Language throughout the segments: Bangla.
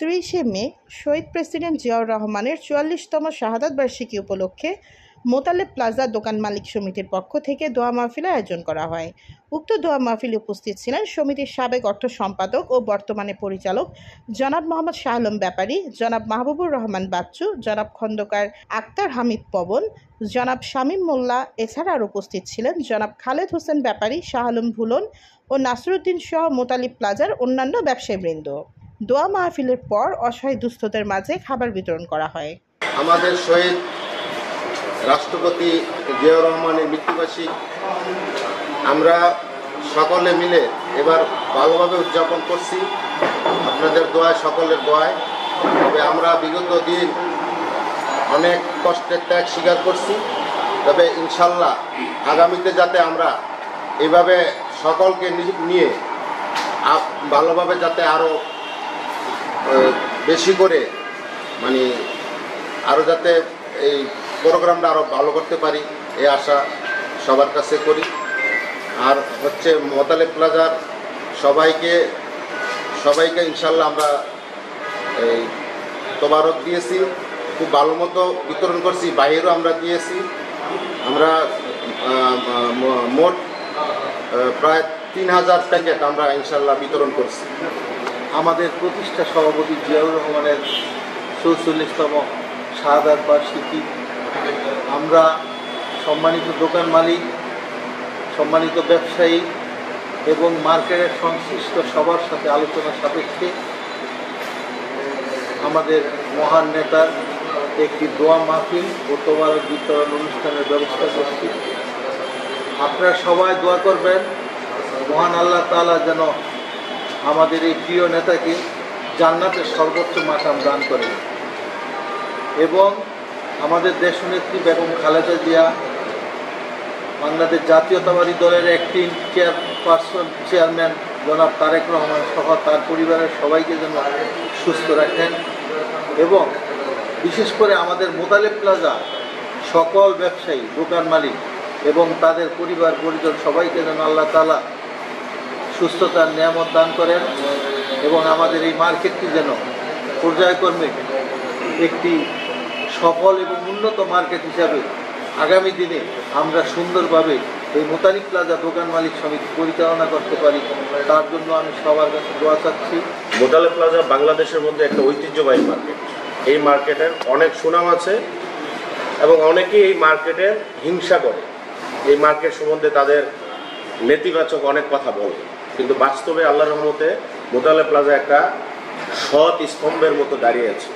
30শে মে শহীদ প্রেসিডেন্ট জিয়াউর রহমানের 44তম শাহাদাত বার্ষিকী উপলক্ষে মোতালেব প্লাজা দোকান মালিক সমিতির পক্ষ থেকে দোয়া মাহফিলের আয়োজন করা হয়। উক্ত দোয়া মাহফিলে উপস্থিত ছিলেন সমিতির সাবেক অর্থ সম্পাদক ও বর্তমানে পরিচালক জনাব মোহাম্মদ শাহ আলম ব্যাপারী, জনাব মাহবুবুর রহমান বাচ্চু, জনাব খন্দকার আক্তার হামিদ পবন, জনাব শামীম মোল্লা। এছাড়া আর উপস্থিত ছিলেন জনাব খালেদ হোসেন ব্যাপারী, শাহ আলম ভুলন ও নাসরুদ্দিন সহ মোতালিব প্লাজার অন্যান্য ব্যবসায়ীবৃন্দ। দোয়া মাহফিলের পর অসহায় দুস্থদের মাঝে খাবার বিতরণ করা হয়। আমাদের শহীদ রাষ্ট্রপতি জিয়াউর রহমানের মৃত্যুবার্ষিকী আমরা সকলে মিলে এবার ভালোভাবে উদযাপন করছি, আপনাদের দোয়ায়, সকলের দোয়ায়। তবে আমরা বিগত দিন অনেক কষ্টের ত্যাগ স্বীকার করছি, তবে ইনশাল্লাহ আগামীতে যাতে আমরা এইভাবে সকলকে নিয়ে ভালোভাবে যাতে আরও বেশি করে আরও যাতে এই প্রোগ্রামটা আরও ভালো করতে পারি, এই আশা সবার কাছে করি। আর হচ্ছে মোতালেব প্লাজার সবাইকে ইনশাল্লাহ আমরা এই তোবারক দিয়েছি, খুব ভালো মতো বিতরণ করছি, বাইরেও আমরা দিয়েছি। আমরা মোট প্রায় 3000 প্যাকেট আমরা ইনশাল্লাহ বিতরণ করছি। আমাদের প্রতিষ্ঠা সভাপতি জিয়াউর রহমানের 44তম শাহাদাত বার্ষিকী আমরা সম্মানিত দোকান মালিক, সম্মানিত ব্যবসায়ী এবং মার্কেটের সংশ্লিষ্ট সবার সাথে আলোচনা সাপেক্ষে আমাদের মহান নেতার একটি দোয়া মাহফিল ও তোবারক বিতরণ অনুষ্ঠানের ব্যবস্থা করছি। আপনারা সবাই দোয়া করবেন মহান আল্লাহ তাআলা যেন আমাদের এই প্রিয় নেতাকে জান্নাতের সর্বোচ্চ মাকাম দান করেন এবং আমাদের দেশনেত্রী বেগম খালেদা জিয়া, বাংলাদেশ জাতীয়তাবাদী দলের অ্যাক্টিং চেয়ারম্যান জনাব তারেক রহমান সহ তার পরিবারের সবাইকে যেন সুস্থ রাখেন এবং বিশেষ করে আমাদের মোতালেব প্লাজা সকল ব্যবসায়ী, দোকান মালিক এবং তাদের পরিবার পরিজন সবাইকে যেন আল্লাহ তাআলা সুস্থতার নিয়ামত দান করেন এবং আমাদের এই মার্কেটটি যেন পর্যায়ক্রমে একটি সফল এবং উন্নত মার্কেট হিসাবে আগামী দিনে আমরা সুন্দরভাবে এই মোতালিব প্লাজা দোকান মালিক সমিতি পরিচালনা করতে পারি, তার জন্য আমি সবার কাছে দোয়া চাচ্ছি। মোতালেব প্লাজা বাংলাদেশের মধ্যে একটা ঐতিহ্যবাহী মার্কেট। এই মার্কেটের অনেক সুনাম আছে এবং অনেকেই এই মার্কেটের হিংসা করে, এই মার্কেট সম্বন্ধে তাদের নেতিবাচক অনেক কথা বলে, কিন্তু বাস্তবে আল্লাহর রহমতে মোতালেব প্লাজা একটা সৎ স্তম্ভের মতো দাঁড়িয়ে আছে।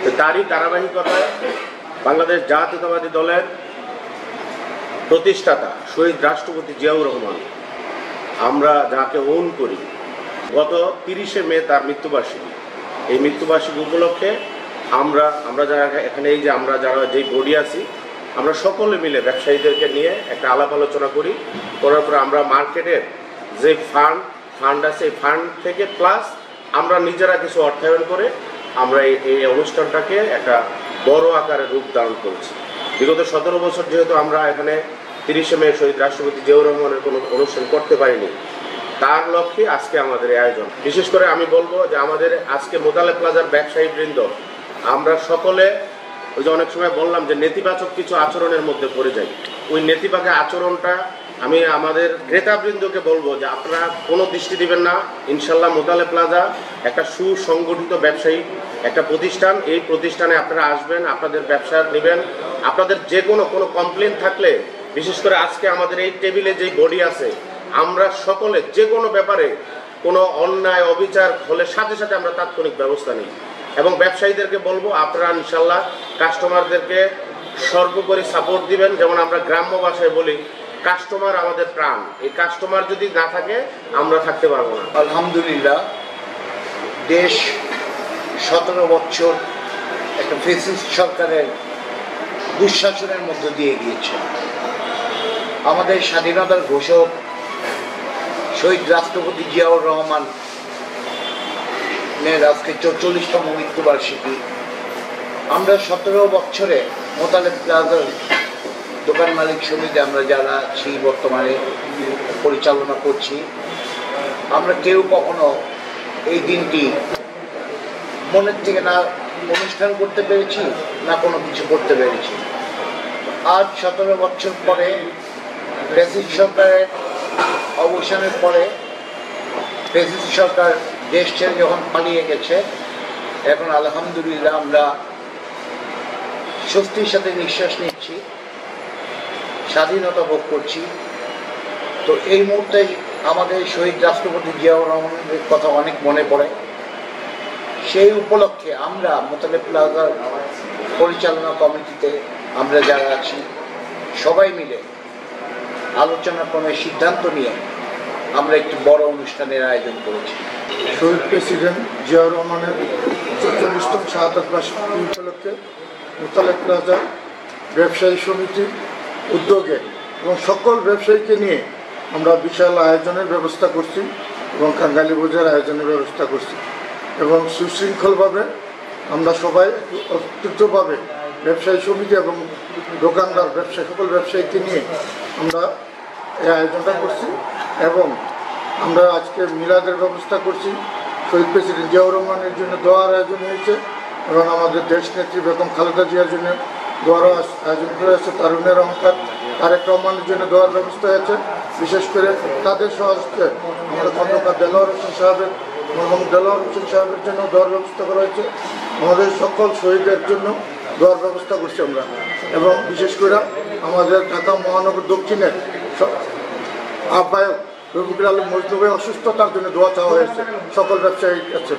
তো তারই ধারাবাহিকতায় বাংলাদেশ জাতীয়তাবাদী দলের প্রতিষ্ঠাতা শহীদ রাষ্ট্রপতি জিয়াউর রহমান, আমরা যাকে ওন করি, গত 30শে মে তার মৃত্যুবার্ষিকী। এই মৃত্যুবার্ষিকী উপলক্ষে আমরা যারা এখানে এই যে আমরা যারা যেই বডি আছি, আমরা সকলে মিলে ব্যবসায়ীদেরকে নিয়ে একটা আলাপ আলোচনা করার পরে আমরা মার্কেটের যে ফান্ড আছে এই ফান্ড থেকে প্লাস আমরা নিজেরা কিছু অর্থায়ন করে আমরা এই অনুষ্ঠানটাকে একটা বড় আকারে রূপ ধারণ করেছি। বিগত 17 বছর যেহেতু আমরা এখানে 30শে মে শহীদ রাষ্ট্রপতি জিয়াউর রহমানের কোনো অনুষ্ঠান করতে পারিনি, তার লক্ষ্যে আজকে আমাদের এই আয়োজন। বিশেষ করে আমি বলবো যে আমাদের আজকে মোতালেব প্লাজার ব্যবসায়ীবৃন্দ আমরা সকলে ওই যে অনেক সময় বললাম যে নেতিবাচক কিছু আচরণের মধ্যে পড়ে যাই, ওই নেতিবাচক আচরণটা আমি আমাদের ক্রেতাবৃন্দকে বলবো যে আপনারা কোনো দৃষ্টি দিবেন না। ইনশাল্লাহ মোতালেব প্লাজা একটা সুসংগঠিত ব্যবসায়ী একটা প্রতিষ্ঠান, এই প্রতিষ্ঠানে আপনারা আসবেন, আপনাদের ব্যবসা নেবেন, আপনাদের যে কোনো কমপ্লেন থাকলে, বিশেষ করে আজকে আমাদের এই টেবিলে যেই বডি আছে, আমরা সকলে যে কোনো ব্যাপারে কোনো অন্যায় অবিচার হলে সাথে সাথে আমরা তাৎক্ষণিক ব্যবস্থা নিই এবং ব্যবসায়ীদেরকে বলবো আপনারা ইনশাল্লাহ কাস্টমারদেরকে সর্বোপরি সাপোর্ট দিবেন। যেমন আমরা গ্রাম্য ভাষায় বলি, কাস্টমার আমাদের প্রাণ, এই কাস্টমার যদি না থাকে আমরা থাকতে পারবো না। আলহামদুলিল্লাহ, দেশ 17 বছর একটা ফ্যাসিস্ট সরকারের দুঃশাসনের মধ্য দিয়ে গিয়েছে। আমাদের স্বাধীনতার ঘোষক শহীদ রাষ্ট্রপতি জিয়াউর রহমানের আজকে 44তম মৃত্যুবার্ষিকী। আমরা 17 বছরে মোতালেব প্লাজার দোকান মালিক সমিতি আমরা যারা আছি বর্তমানে পরিচালনা করছি, আমরা কেউ কখনো এই দিনটি মনের থেকে না অনুষ্ঠান করতে পেরেছি না কোনো কিছু করতে পেরেছি। আজ 17 বছর পরে ফ্যাসিস্ট সরকারের অবসানের পরে ফ্যাসিস্ট সরকার দেশ ছেড়ে যখন পালিয়ে গেছে, এখন আলহামদুলিল্লাহ আমরা স্বস্তির সাথে নিঃশ্বাস নিচ্ছি, স্বাধীনতা ভোগ করছি। তো এই মুহূর্তে আমাদের শহীদ রাষ্ট্রপতি জিয়াউর রহমানের কথা অনেক মনে পড়ে। সেই উপলক্ষে আমরা মোতালেব প্লাজার পরিচালনা কমিটিতে আমরা যারা আছি সবাই মিলে আলোচনা ক্রমে সিদ্ধান্ত নিয়ে আমরা একটি বড় অনুষ্ঠানের আয়োজন করেছি। শহীদ প্রেসিডেন্ট জিয়াউর রহমানের ৪৪তম শাহাদাত বার্ষিকী উপলক্ষে মোতালেব প্লাজা ব্যবসায়ী সমিতির উদ্যোগে এবং সকল ব্যবসায়ীকে নিয়ে আমরা বিশাল আয়োজনের ব্যবস্থা করছি এবং কাঙ্গালি বোঝার আয়োজনের ব্যবস্থা করছি এবং সুশৃঙ্খলভাবে আমরা সবাই ঐতিহ্যভাবে ব্যবসায়ী সমিতি এবং দোকানদার সকল ব্যবসায়ীকে নিয়ে আমরা এই আয়োজনটা করছি এবং আমরা আজকে মিলাদের ব্যবস্থা করছি। শহীদ প্রেসিডেন্ট জিয়াউর রহমানের জন্য দোয়ার আয়োজন হয়েছে এবং আমাদের দেশ নেত্রী বেগম খালেদা জিয়ার জন্য দোয়ার আয়োজন করা হয়েছে। তারুণের অহংকার তারেক রহমানের জন্য দোয়ার ব্যবস্থা হয়েছে। বিশেষ করে তাদের সহজে আমরা খন্দকার দেলোয়ার হোসেন সাহেবের জন্য দোয়ার ব্যবস্থা করা হয়েছে। আমাদের সকল শহীদের জন্য দোয়ার ব্যবস্থা করছি আমরা এবং বিশেষ করে আমাদের ঢাকা মহানগর দক্ষিণের আহ্বায়ক রফিকুল আলম মজনু ভাই অসুস্থতার জন্য দোয়া চাওয়া হয়েছে সকল ব্যবসায়ীর কাছে।